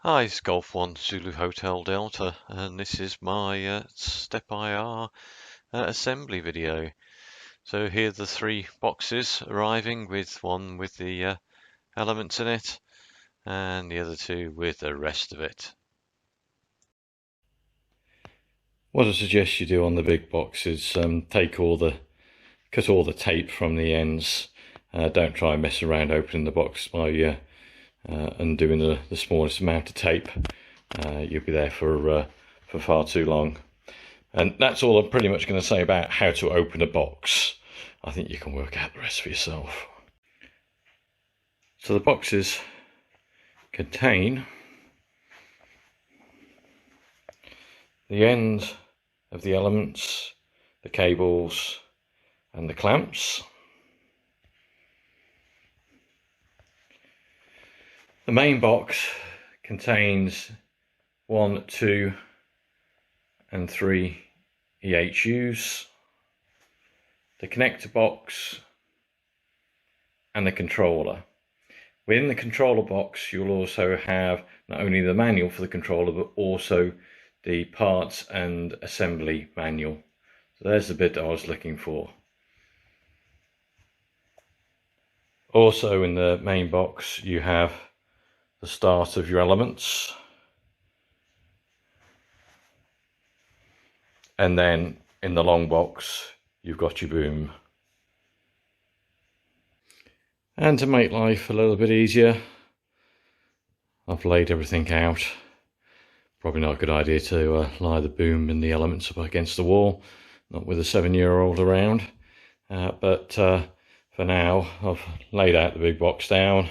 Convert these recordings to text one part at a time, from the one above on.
Hi, it's Golf 1 Zulu Hotel Delta, and this is my step IR assembly video. So here are the three boxes arriving, with one with the elements in it, and the other two with the rest of it. What I suggest you do on the big box is cut all the tape from the ends. Don't try and mess around opening the box by undoing the smallest amount of tape. You'll be there for far too long. And that's all I'm pretty much going to say about how to open a box. I think you can work out the rest for yourself. So the boxes contain the ends of the elements, the cables and the clamps. The main box contains 1, 2 and 3 EHUs, the connector box and the controller. Within the controller box you'll also have not only the manual for the controller but also the parts and assembly manual. So there's the bit I was looking for. Also in the main box you have the start of your elements, and then in the long box you've got your boom. And to make life a little bit easier, I've laid everything out. Probably not a good idea to lie the boom and the elements up against the wall, not with a 7-year-old around, but for now I've laid out the big box down.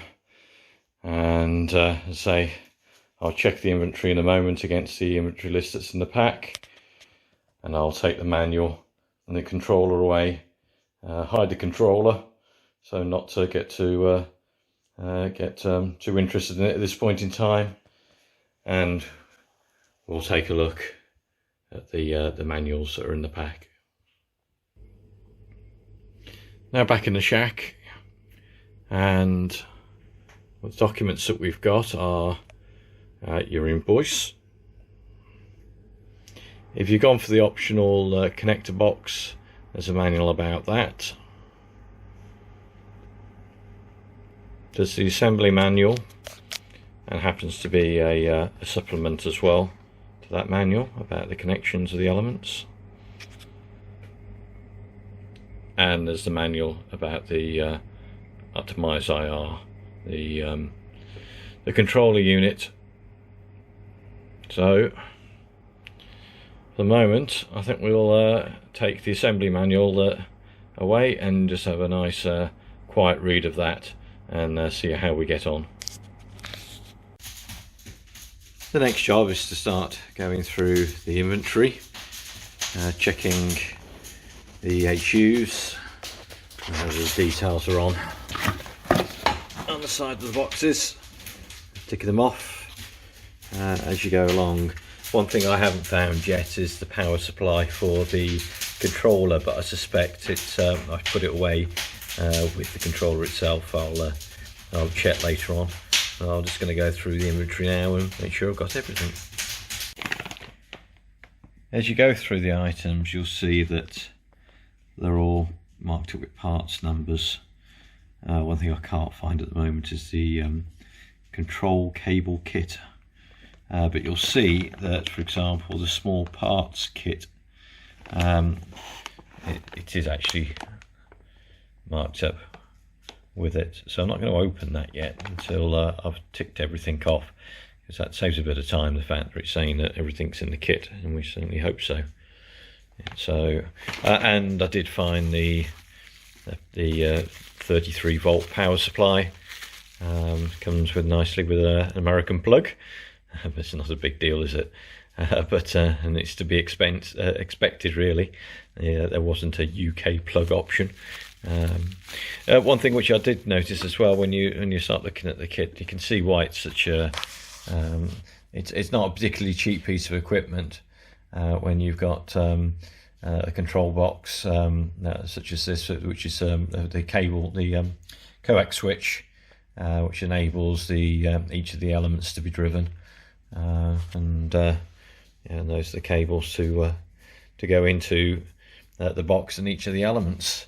And say I'll check the inventory in a moment against the inventory list that's in the pack, and I'll take the manual and the controller away, hide the controller so not to get too interested in it at this point in time, and we'll take a look at the manuals that are in the pack. Now back in the shack, and the documents that we've got are your invoice. If you've gone for the optional connector box, there's a manual about that. There's the assembly manual, and happens to be a supplement as well to that manual about the connections of the elements. And there's the manual about the Optimize IR, the controller unit. So for the moment I think we'll take the assembly manual away and just have a nice quiet read of that and see how we get on. The next job is to start going through the inventory, checking the HUs, the details are on the side of the boxes, ticking them off as you go along. One thing I haven't found yet is the power supply for the controller, but I suspect it's I've put it away with the controller itself. I'll check later on. I'm just going to go through the inventory now and make sure I've got everything. As you go through the items, you'll see that they're all marked up with parts numbers. One thing I can't find at the moment is the control cable kit, but you'll see that, for example, the small parts kit, it is actually marked up with it. So I'm not going to open that yet until I've ticked everything off, because that saves a bit of time, the fact that it's saying that everything's in the kit, and we certainly hope so. So and I did find the 33 volt power supply. Comes with nicely with an American plug. It's not a big deal, is it? But and it's to be expected really. There wasn't a UK plug option. One thing which I did notice as well, when you start looking at the kit, you can see why it's such a it's not a particularly cheap piece of equipment. When you've got a control box such as this, which is the cable, the coax switch, which enables the each of the elements to be driven, and those are the cables to go into the box and each of the elements.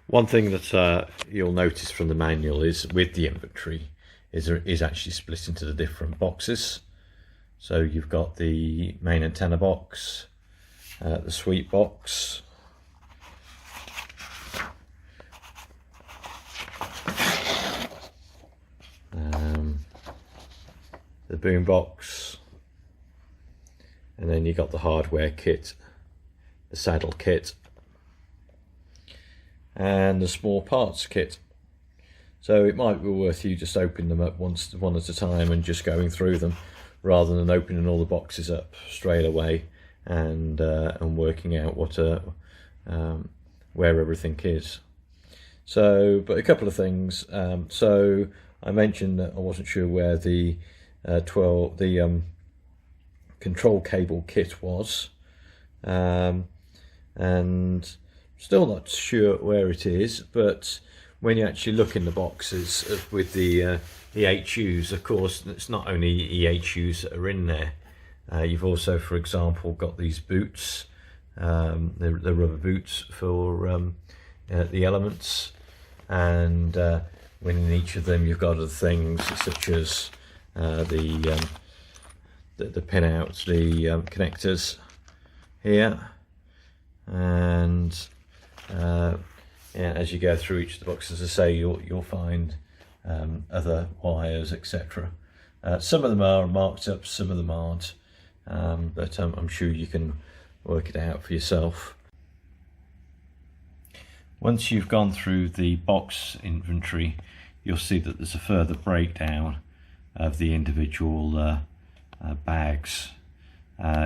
One thing that you'll notice from the manual is with the inventory is actually split into the different boxes. So you've got the main antenna box, the sweep box, the boom box, and then you got the hardware kit, the saddle kit, and the small parts kit. So it might be worth you just opening them up one at a time and just going through them, rather than opening all the boxes up straight away and working out what where everything is. So, but a couple of things. So I mentioned that I wasn't sure where the control cable kit was, and still not sure where it is. But when you actually look in the boxes with the EHUs, of course, it's not only EHUs that are in there. You've also, for example, got these boots, the rubber boots for the elements, and within each of them you've got other things such as the pinouts, the connectors here, and as you go through each of the boxes, as I say, you'll find other wires, etc. Some of them are marked up, some of them aren't, but I'm sure you can work it out for yourself. Once you've gone through the box inventory, you'll see that there's a further breakdown of the individual bags.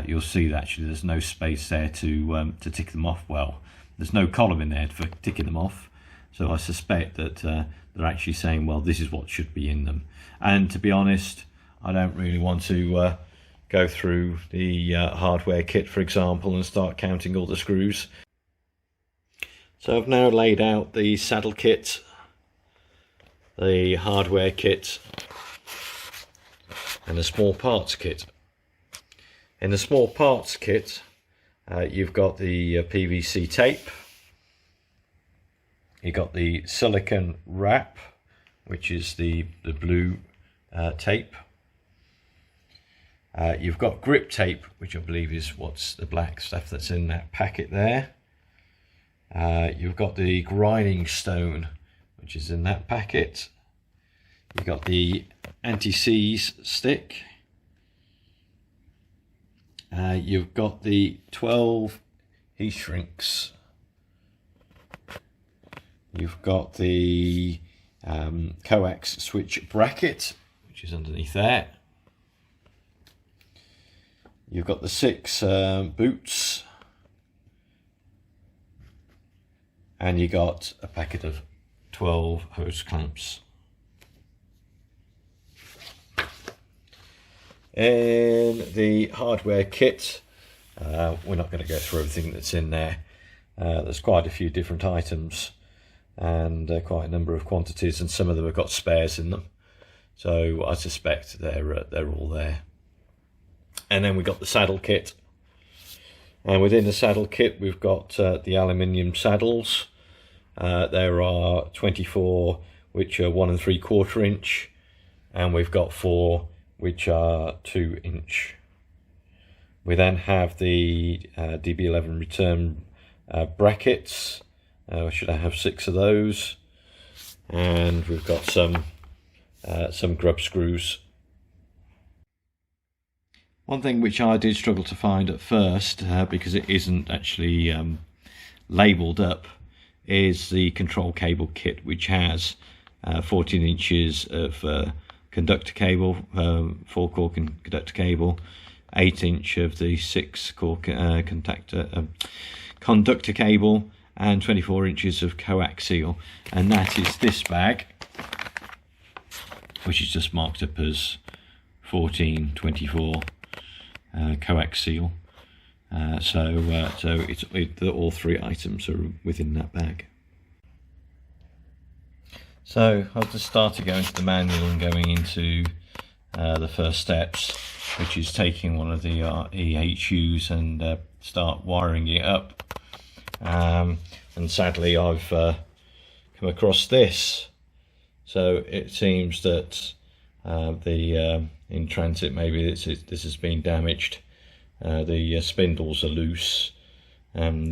You'll see that actually there's no space there to tick them off well. There's no column in there for ticking them off, so I suspect that they're actually saying, well, this is what should be in them. And to be honest, I don't really want to go through the hardware kit, for example, and start counting all the screws. So I've now laid out the saddle kit, the hardware kit, and the small parts kit. In the small parts kit, you've got the PVC tape, you've got the silicone wrap, which is the blue tape. You've got grip tape, which I believe is what's the black stuff that's in that packet there. You've got the grinding stone, which is in that packet. You've got the anti-seize stick. You've got the 12 heat shrinks. You've got the coax switch bracket, which is underneath there. You've got the 6 boots, and you got a packet of 12 hose clamps. In the hardware kit, we're not going to go through everything that's in there. There's quite a few different items and quite a number of quantities, and some of them have got spares in them, so I suspect they're all there. And then we've got the saddle kit, and within the saddle kit we've got the aluminium saddles. There are 24 which are 1 3/4 inch, and we've got 4 which are 2 inch. We then have the DB11 return brackets. Should I have 6 of those? And we've got some grub screws. One thing which I did struggle to find at first, because it isn't actually labelled up, is the control cable kit, which has 14 inches of conductor cable, 4-core conductor cable, 8-inch of the 6-core conductor cable, and 24 inches of coaxial. And that is this bag, which is just marked up as 1424 coaxial. So all 3 items are within that bag. So I've just started going to the manual and going into the first steps, which is taking one of the EHUs and start wiring it up. And sadly I've come across this. So it seems that in transit maybe this has been damaged. The spindles are loose, and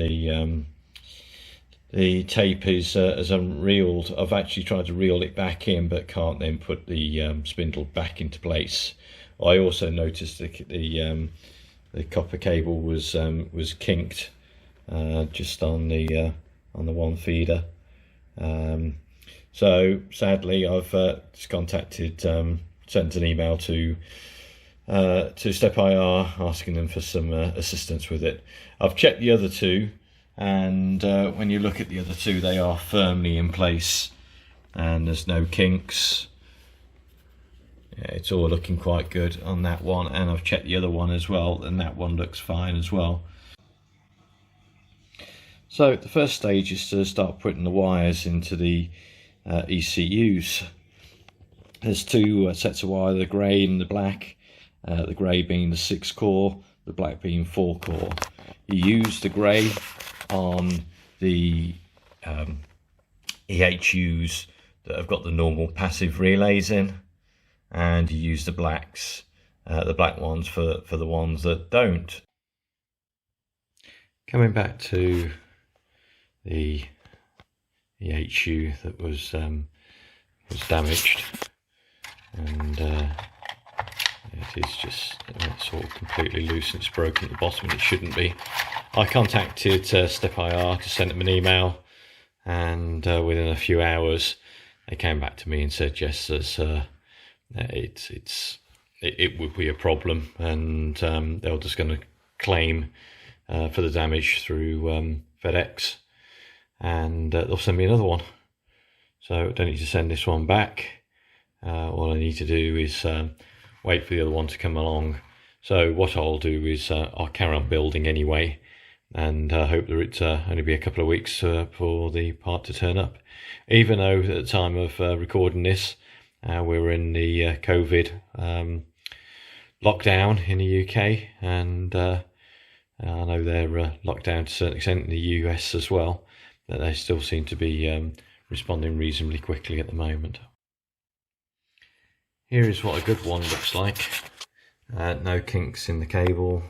the tape is unreeled. I've actually tried to reel it back in, but can't then put the spindle back into place. I also noticed the copper cable was kinked just on the one feeder. So sadly, I've just contacted, sent an email to Sept asking them for some assistance with it. I've checked the other two, and when you look at the other two, they are firmly in place and there's no kinks. Yeah, it's all looking quite good on that one, and I've checked the other one as well, and that one looks fine as well. So the first stage is to start putting the wires into the ECUs. There's two sets of wire, the grey and the black. The grey being the 6 core, the black being 4 core. You use the grey on the EHUs that have got the normal passive relays in, and you use the black ones for the ones that don't. Coming back to the EHU that was damaged, and it is just sort of completely loose and it's broken at the bottom, and it shouldn't be. I contacted Sept to send them an email, and within a few hours they came back to me and said yes, it would be a problem, and they were just going to claim for the damage through FedEx, and they'll send me another one. So I don't need to send this one back. All I need to do is wait for the other one to come along. So what I'll do is I'll carry on building anyway, and hope that it only be a couple of weeks for the part to turn up. Even though at the time of recording this, we're in the COVID lockdown in the UK, and I know they're locked down to a certain extent in the US as well, but they still seem to be responding reasonably quickly at the moment. Here is what a good one looks like. No kinks in the cable,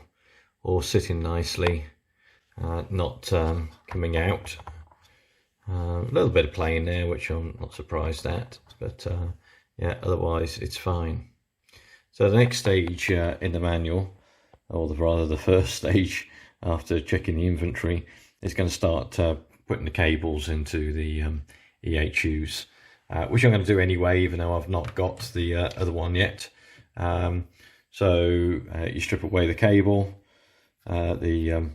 all sitting nicely, not coming out. A little bit of play in there, which I'm not surprised at, but yeah, otherwise it's fine. So the next stage in the manual, or rather the first stage after checking the inventory, is going to start putting the cables into the EHUs. Which I'm going to do anyway, even though I've not got the other one yet. So you strip away the cable, the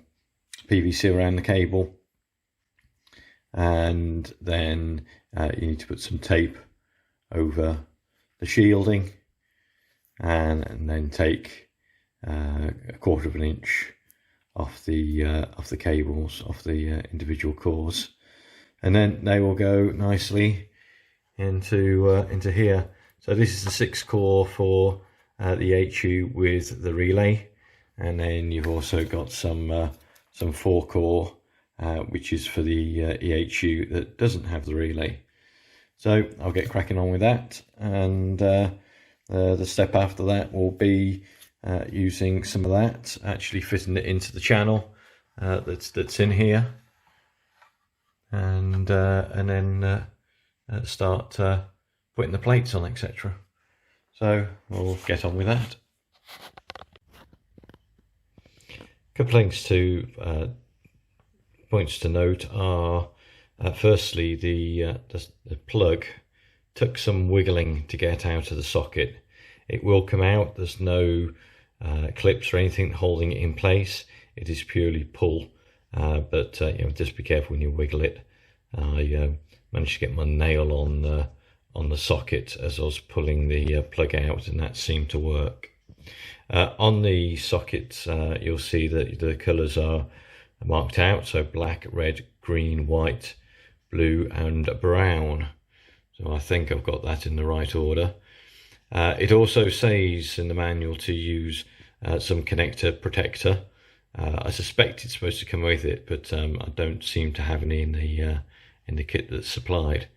PVC around the cable, and then you need to put some tape over the shielding, and then take a 1/4 of an inch off the cables, off the individual cores, and then they will go nicely into here. So this is the 6 core for the HU with the relay, and then you've also got some 4 core which is for the EHU that doesn't have the relay. So I'll get cracking on with that, and the step after that will be using some of that, actually fitting it into the channel that's in here, and then start putting the plates on, etc. So we'll get on with that. A couple of things to points to note are firstly the plug took some wiggling to get out of the socket. It will come out. There's no clips or anything holding it in place. It is purely pull, but just be careful when you wiggle it. I managed to get my nail on the socket as I was pulling the plug out, and that seemed to work. On the sockets, you'll see that the colours are marked out, so black, red, green, white, blue and brown. So I think I've got that in the right order. It also says in the manual to use some connector protector. I suspect it's supposed to come with it, but I don't seem to have any in the kit that's supplied.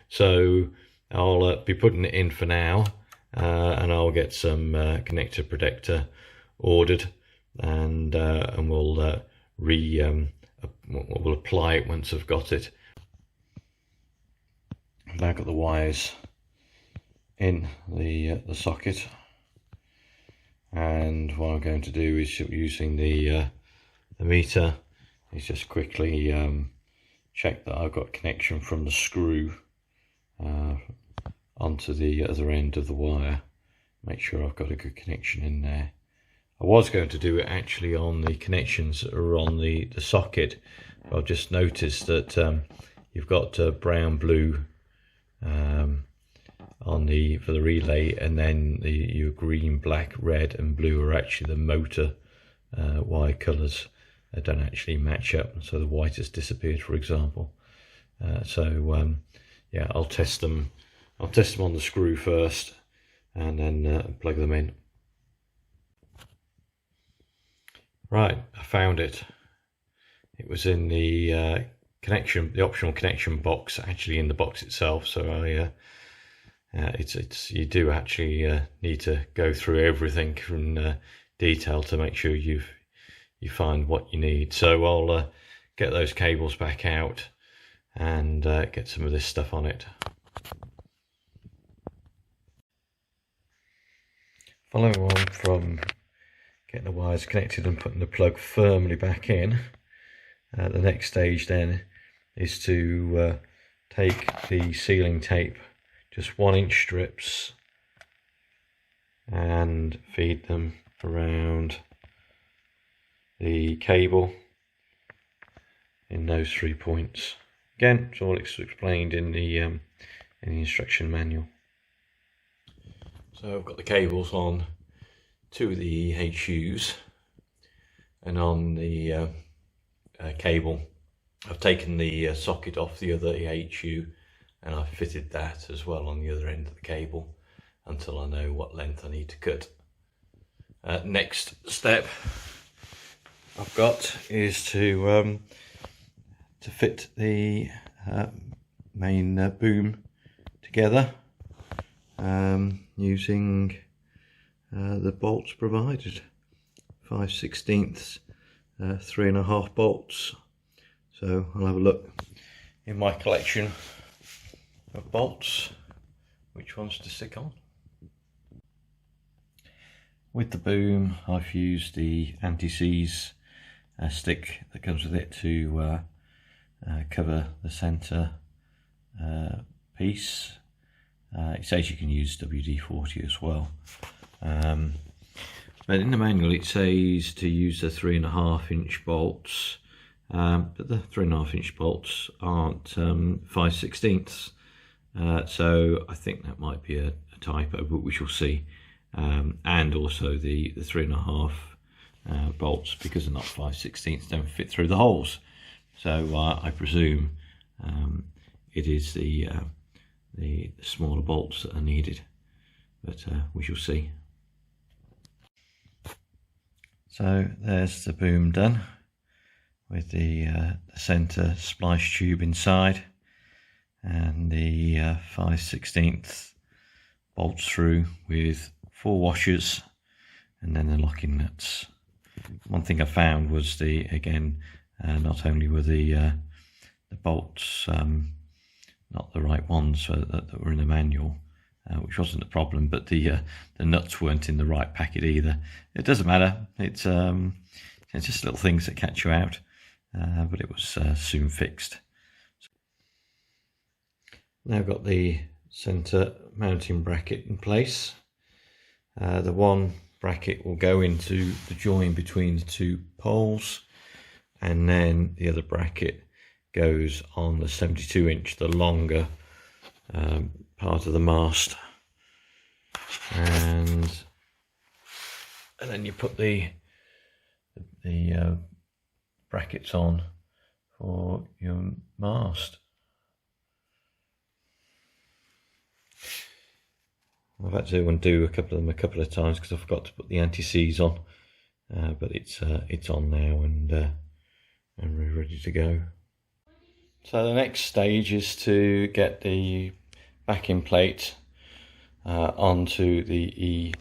So I'll be putting it in for now, and I'll get some connector protector ordered, and we'll we'll apply it once I've got it. I've now got the wires in the socket, and what I'm going to do is, using the meter, is just quickly check that I've got connection from the screw onto the other end of the wire. Make sure I've got a good connection in there. I was going to do it actually on the connections that are on the socket, but I've just noticed that you've got brown, blue on for the relay, and then your green, black, red and blue are actually the motor wire colours. They don't actually match up, so the white has disappeared, for example. Yeah, I'll test them on the screw first, and then plug them in. Right, I found it. It was in the optional connection box, actually in the box itself. So you do actually need to go through everything in detail to make sure you find what you need. So I'll get those cables back out and get some of this stuff on it. Following on from getting the wires connected and putting the plug firmly back in, the next stage then is to take the sealing tape, just 1-inch strips, and feed them around the cable in those 3 points. Again, it's all explained in the instruction manual. So I've got the cables on 2 of the EHUs, and on the cable I've taken the socket off the other EHU, and I've fitted that as well on the other end of the cable until I know what length I need to cut. Next step I've got is to fit the main boom together using the bolts provided, 5/16 3.5 bolts. So I'll have a look in my collection of bolts which ones to stick on. With the boom, I've used the anti-seize stick that comes with it to cover the centre piece. It says you can use WD-40 as well, but in the manual it says to use the 3.5-inch bolts, but the 3.5-inch bolts aren't 5/16, so I think that might be a typo, but we shall see. And also the 3.5 bolts, because they're not 5/16, don't fit through the holes, so I presume it is the smaller bolts that are needed, but we shall see. So there's the boom done, with the centre splice tube inside, and the 5/16 bolts through with 4 washers, and then the locking nuts. One thing I found was not only were the bolts not the right ones that were in the manual, which wasn't a problem, but the nuts weren't in the right packet either. It doesn't matter, it's just little things that catch you out, but it was soon fixed. Now I've got the centre mounting bracket in place. The one bracket will go into the join between the 2 poles, and then the other bracket goes on the 72-inch, the longer part of the mast, and then you put the brackets on for your mast. I've had to undo a couple of times because I forgot to put the anti-seize on, but it's on now and we're ready to go. So the next stage is to get the backing plate onto the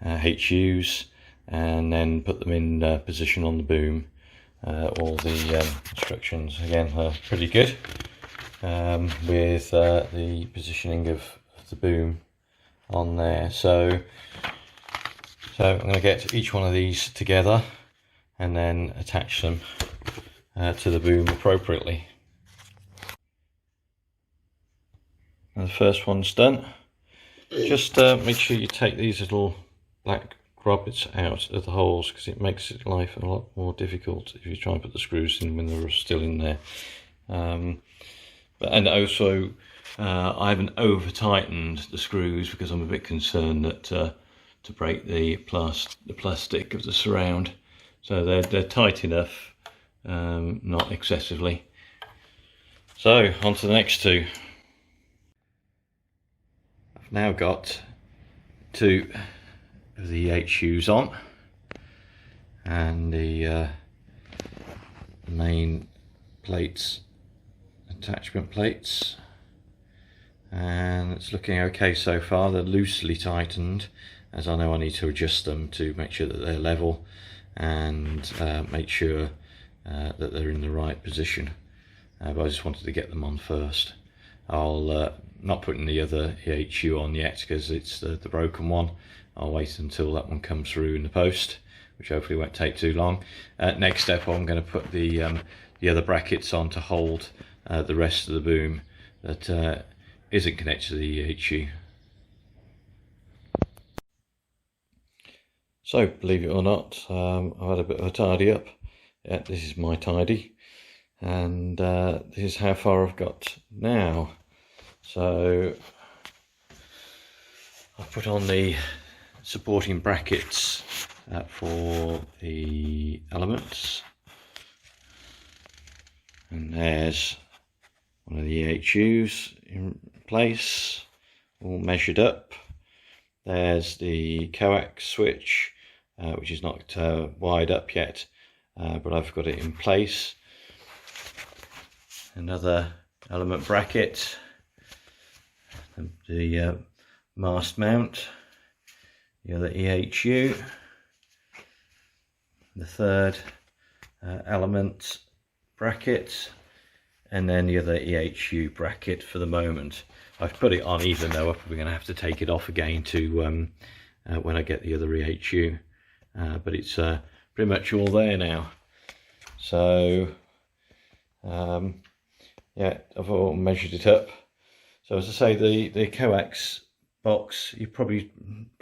HUs and then put them in position on the boom. All the instructions again are pretty good with the positioning of the boom on there. So I'm going to get each one of these together and then attach them to the boom appropriately. And the first one's done. Just make sure you take these little black grommets out of the holes, because it makes life a lot more difficult if you try and put the screws in when they're still in there. And also I haven't over tightened the screws because I'm a bit concerned that to break the plastic of the surround. So they're tight enough, not excessively. So on to the next two. I've now got two of the HUs on and the main plates, attachment plates, and it's looking okay so far. They're loosely tightened, as I know I need to adjust them to make sure that they're level and make sure that they're in the right position, but I just wanted to get them on first. I'll not putting the other HU on yet because it's the broken one. I'll wait until that one comes through in the post, which hopefully won't take too long. Next step, I'm going to put the other brackets on to hold the rest of the boom that isn't connected to the HU. So, believe it or not, I've had a bit of a tidy up. Yeah, this is my tidy, and this is how far I've got now. So I've put on the supporting brackets for the elements, and there's one of the HUs in place, all measured up. There's the coax switch, which is not wired up yet, but I've got it in place. Another element bracket, the mast mount, the other EHU, the third element bracket, and then the other EHU bracket for the moment. I've put it on even though I'm probably going to have to take it off again to when I get the other EHU, but it's pretty much all there now. So yeah, I've all measured it up. So as I say, the coax box, you probably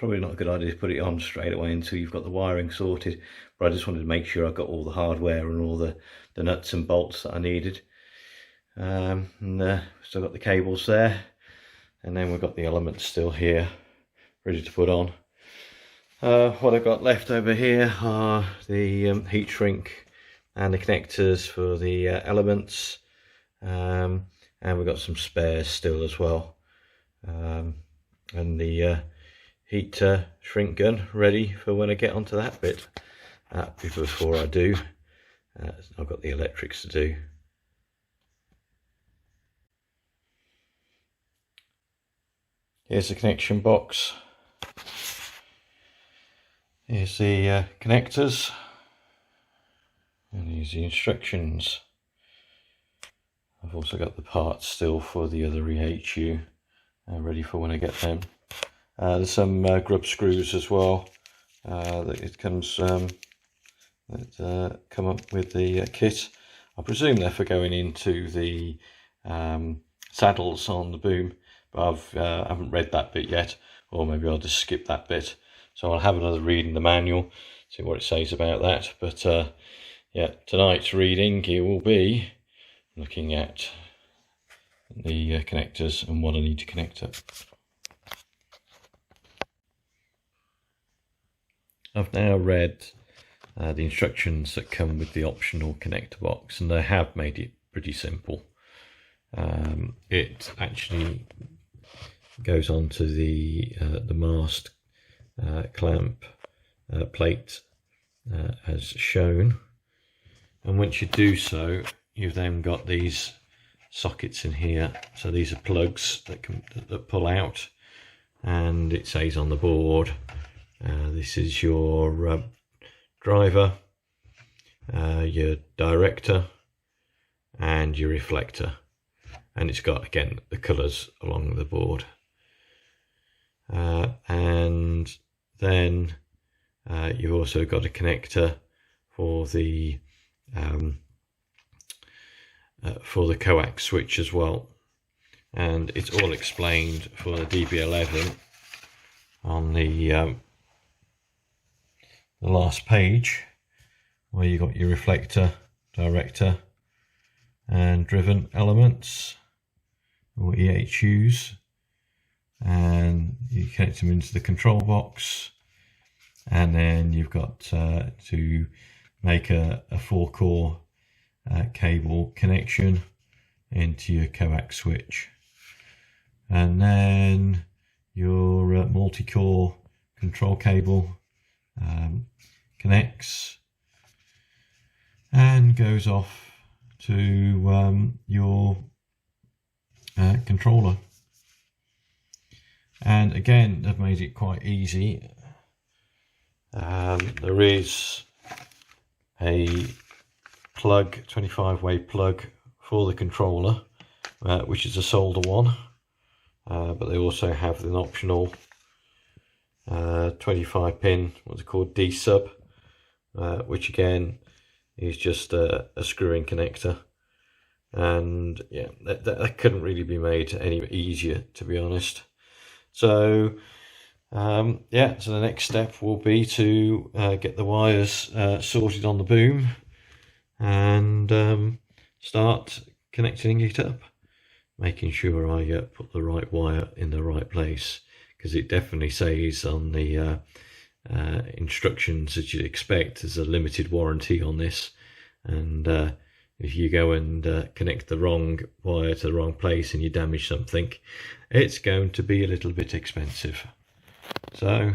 not a good idea to put it on straight away until you've got the wiring sorted, but I just wanted to make sure I got all the hardware and all the nuts and bolts that I needed. And still got the cables there, and then we've got the elements still here ready to put on. What I've got left over here are the heat shrink and the connectors for the elements, and we've got some spares still as well, and the heat shrink gun ready for when I get onto that bit. Before I do, I've got the electrics to do. Here's the connection box. Here's the connectors, and here's the instructions. I've also got the parts still for the other EHU ready for when I get them. There's some grub screws as well that it comes that come up with the kit. I presume they're for going into the saddles on the boom, but I haven't read that bit yet, or maybe I'll just skip that bit. So I'll have another read in the manual, see what it says about that. But yeah, tonight's reading here will be looking at the connectors and what I need to connect up. I've now read the instructions that come with the optional connector box, and they have made it pretty simple. It actually goes onto the mast clamp plate as shown. And once you do so, you've then got these sockets in here. So these are plugs that pull out, and it says on the board, this is your driver, your director, and your reflector. And it's got, again, the colours along the board. And then you've also got a connector for the coax switch as well. And it's all explained for the DB11 on the last page, where you got your reflector, director, and driven elements, or EHUs, and you connect them into the control box, and then you've got to make a 4-core cable connection into your coax switch, and then your multi-core control cable connects and goes off to your controller. And again, they've made it quite easy. There is a plug, 25-way plug for the controller, which is a solder one, but they also have an optional 25-pin, what's it called, D-sub, which again is just a screw-in connector. And yeah, that couldn't really be made any easier, to be honest. So yeah, so the next step will be to get the wires sorted on the boom and start connecting it up, making sure I put the right wire in the right place, because it definitely says on the instructions that you'd expect there's a limited warranty on this, and if you go and connect the wrong wire to the wrong place and you damage something, it's going to be a little bit expensive. So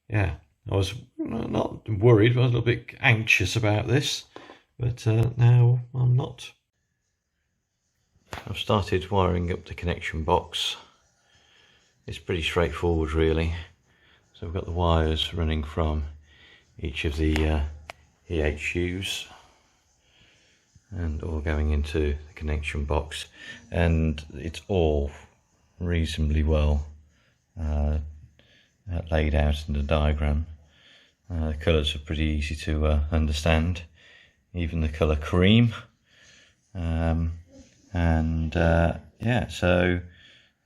yeah, I was not worried, but I was a little bit anxious about this, but now I'm not. I've started wiring up the connection box. It's pretty straightforward, really. So we've got the wires running from each of the EHUs and all going into the connection box, and it's all reasonably well laid out in the diagram. The colours are pretty easy to understand, even the colour cream. Yeah, so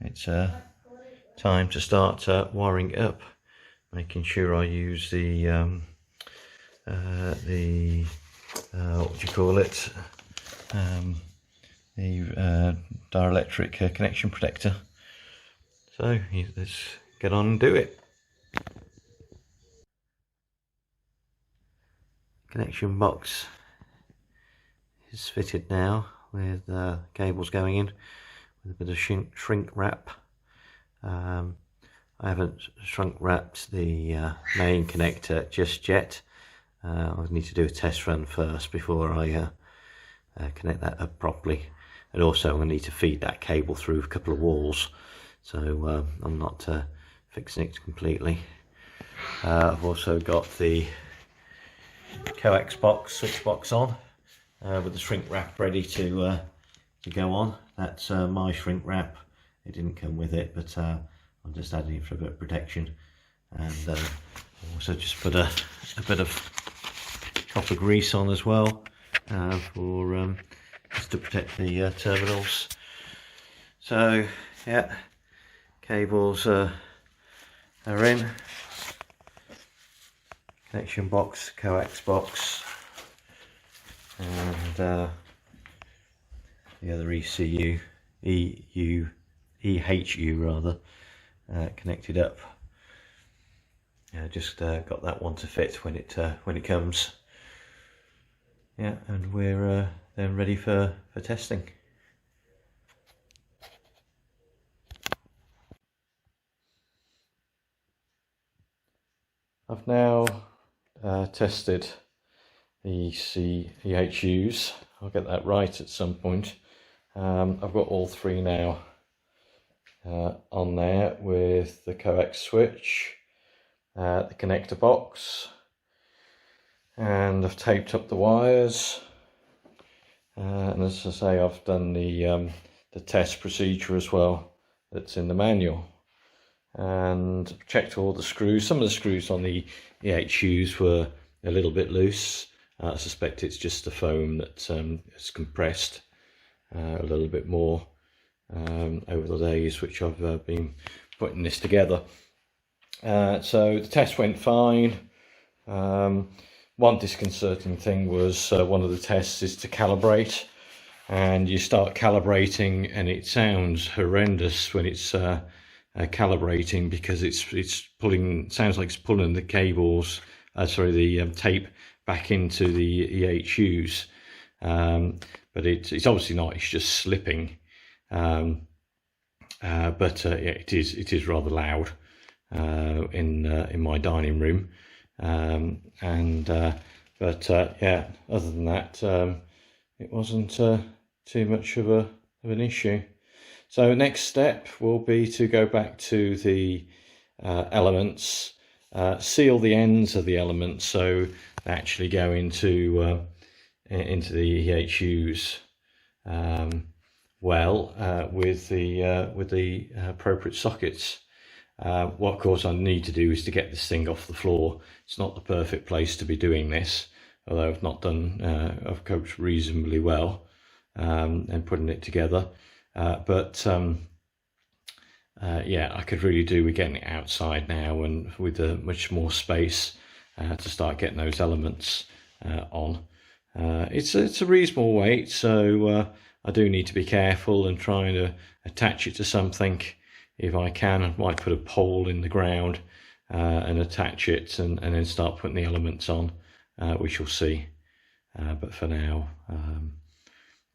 it's time to start wiring up, making sure I use the what do you call it, the dielectric connection protector. So let's get on and do it. Connection box is fitted now with cables going in with a bit of shrink wrap. I haven't shrink wrapped the main connector just yet. I need to do a test run first before I connect that up properly, and also I'm going to need to feed that cable through a couple of walls, so I'm not fixing it completely. I've also got the coax box, switch box on, with the shrink wrap ready to go on. That's my shrink wrap. It didn't come with it, but I'm just adding it for a bit of protection. And also just put a bit of copper grease on as well, for just to protect the terminals. So yeah, cables are in. Connection box, coax box, and the other EHU rather, connected up. Yeah, just got that one to fit when it comes. Yeah, and we're then ready for testing. I've now tested the EHUs. I'll get that right at some point. I've got all three now on there with the coax switch, the connector box, and I've taped up the wires. And as I say, I've done the test procedure as well that's in the manual, and checked all the screws. Some of the screws on the EHUs were a little bit loose. I suspect it's just the foam that has compressed a little bit more over the days which I've been putting this together. So the test went fine. One disconcerting thing was one of the tests is to calibrate, and you start calibrating and it sounds horrendous when it's calibrating, because it's pulling, sounds like it's pulling the cables, the tape back into the EHUs, but it's obviously not, it's just slipping. Yeah, it is rather loud in my dining room. Yeah, other than that, it wasn't too much of an issue. So next step will be to go back to the elements, seal the ends of the elements so they actually go into the EHUs with the appropriate sockets. What of course I need to do is to get this thing off the floor. It's not the perfect place to be doing this, although I've not done, I've coped reasonably well and putting it together. Yeah, I could really do with getting it outside now, and with much more space to start getting those elements on. It's a reasonable weight, so I do need to be careful and trying to attach it to something. If I can, I might put a pole in the ground and attach it, and then start putting the elements on. We shall see. But for now,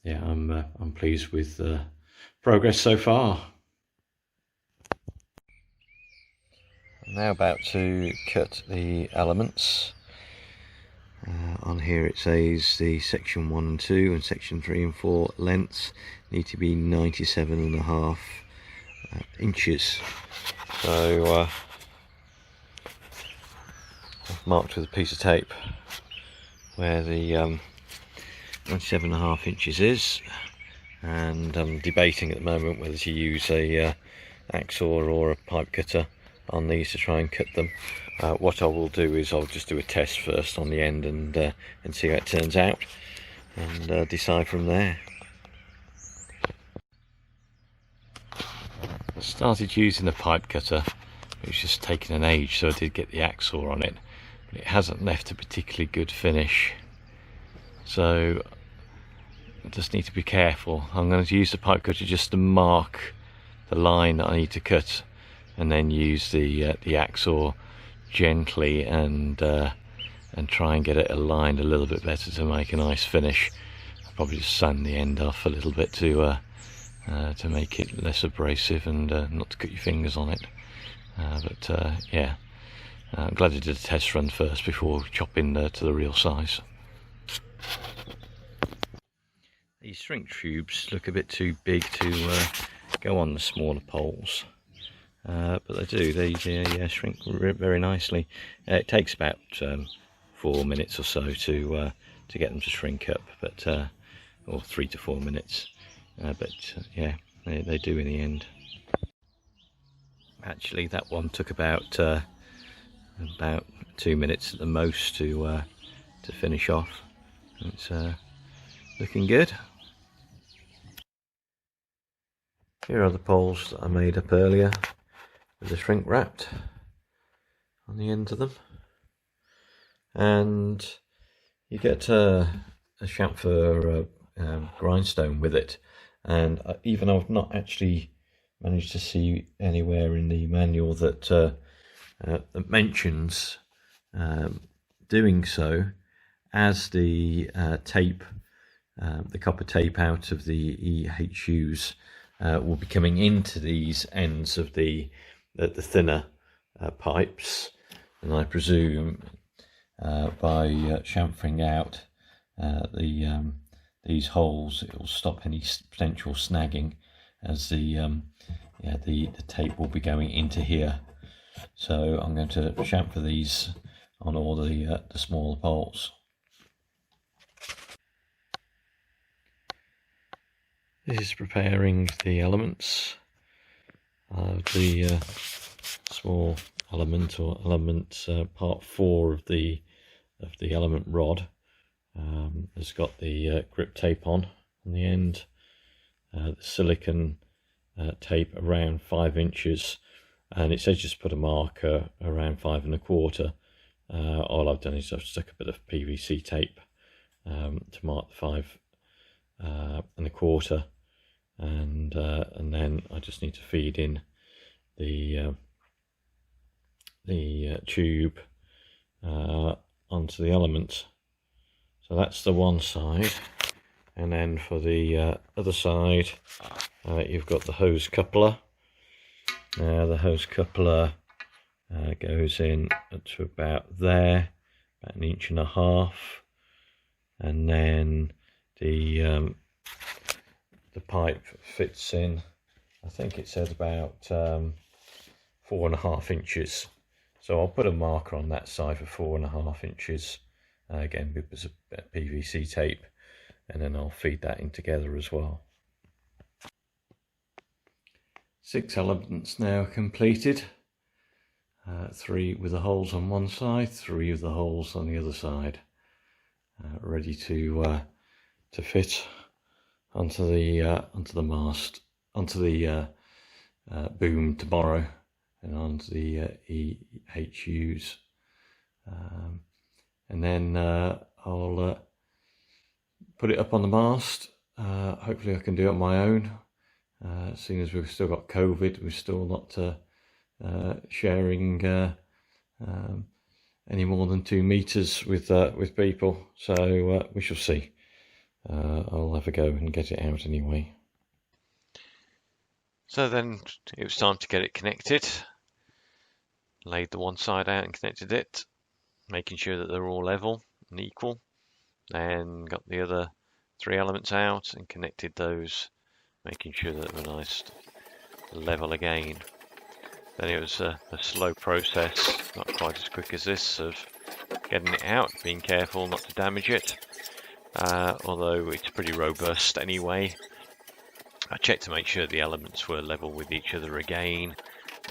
yeah, I'm pleased with the progress so far. I'm now about to cut the elements. On here it says the section 1 and 2 and section 3 and 4 lengths need to be 97.5 inches. So I've marked with a piece of tape where the 97.5 inches is, and I'm debating at the moment whether to use a hacksaw or a pipe cutter on these to try and cut them. What I will do is I'll just do a test first on the end and see how it turns out, and decide from there. I started using the pipe cutter. It was just taking an age, so I did get the hacksaw on it, but it hasn't left a particularly good finish. So I just need to be careful. I'm going to use the pipe cutter just to mark the line that I need to cut, and then use the hacksaw gently and try and get it aligned a little bit better to make a nice finish. I'll probably just sand the end off a little bit to make it less abrasive and not to cut your fingers on it. Yeah, I'm glad I did a test run first before chopping to the real size. These shrink tubes look a bit too big to go on the smaller poles, but they do. They shrink very nicely. It takes about 4 minutes or so to get them to shrink up, but or 3 to 4 minutes. Yeah, they do in the end. Actually, that one took about 2 minutes at the most to finish off. It's looking good. Here are the poles that I made up earlier with the shrink wrapped on the ends of them, and you get a chamfer grindstone with it. And even I've not actually managed to see anywhere in the manual that mentions doing so, as the tape, the copper tape out of the EHUs will be coming into these ends of the thinner pipes. and I presume by chamfering out these holes, it will stop any potential snagging, as the tape will be going into here. So I'm going to chamfer these on all the smaller bolts. This is preparing the elements of the small element, or element part 4 of the element rod. It's got the grip tape on the end, the silicon tape around 5 inches, and it says just put a marker around 5 1/4. All I've done is I've stuck a bit of PVC tape to mark the 5 1/4, and then I just need to feed in the tube onto the element. So that's the one side, and then for the other side, you've got the hose coupler. Now the hose coupler goes in to about there, about 1.5 inches, and then the pipe fits in, I think it says about 4.5 inches. So I'll put a marker on that side for 4.5 inches, again with a bit of PVC tape, and then I'll feed that in together as well. 6 elements now completed, 3 with the holes on one side, 3 with the holes on the other side, ready to fit onto the mast, onto the boom tomorrow, and onto the EHUs, and then I'll put it up on the mast. Hopefully I can do it on my own, seeing as we've still got COVID. We're still not sharing any more than 2 meters with people, so we shall see. I'll have a go and get it out anyway. So then it was time to get it connected. Laid the one side out and connected it, making sure that they're all level and equal. Then got the other 3 elements out and connected those, making sure that they're nice level again. Then it was a slow process, not quite as quick as this, of getting it out, being careful not to damage it, although it's pretty robust anyway. I checked to make sure the elements were level with each other again,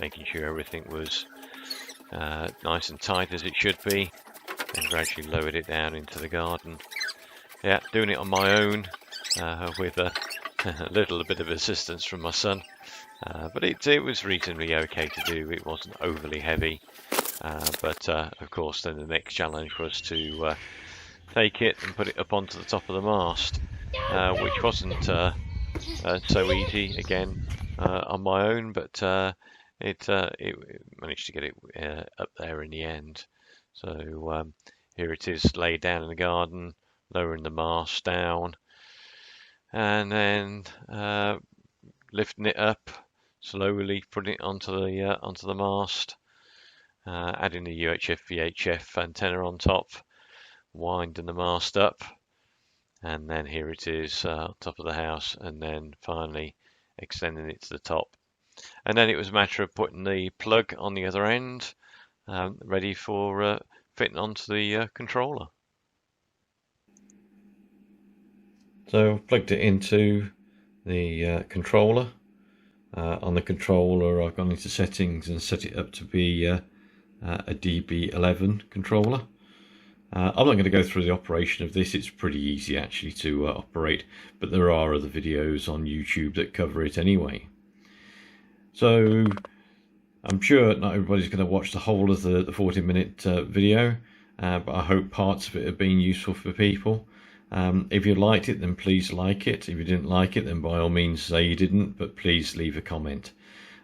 making sure everything was nice and tight as it should be, and gradually lowered it down into the garden. Yeah, doing it on my own with a little bit of assistance from my son, but it was reasonably okay to do. It wasn't overly heavy, but of course then the next challenge was to take it and put it up onto the top of the mast, which wasn't so easy again on my own, but it managed to get it up there in the end. So here it is laid down in the garden, lowering the mast down, and then lifting it up slowly, putting it onto the mast, adding the UHF VHF antenna on top, winding the mast up, and then here it is on top of the house, and then finally extending it to the top. And then it was a matter of putting the plug on the other end, ready for fitting onto the controller. So I've plugged it into the controller. On the controller I've gone into settings and set it up to be a DB11 controller. I'm not going to go through the operation of this. It's pretty easy actually to operate, but there are other videos on YouTube that cover it anyway. So I'm sure not everybody's going to watch the whole of the 40-minute video, but I hope parts of it have been useful for people. If you liked it, then please like it. If you didn't like it, then by all means say you didn't, but please leave a comment.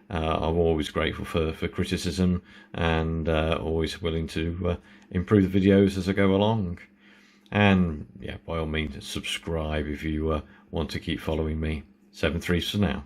I'm always grateful for criticism, and always willing to improve the videos as I go along. And yeah, by all means subscribe if you want to keep following me. 7-3 for now.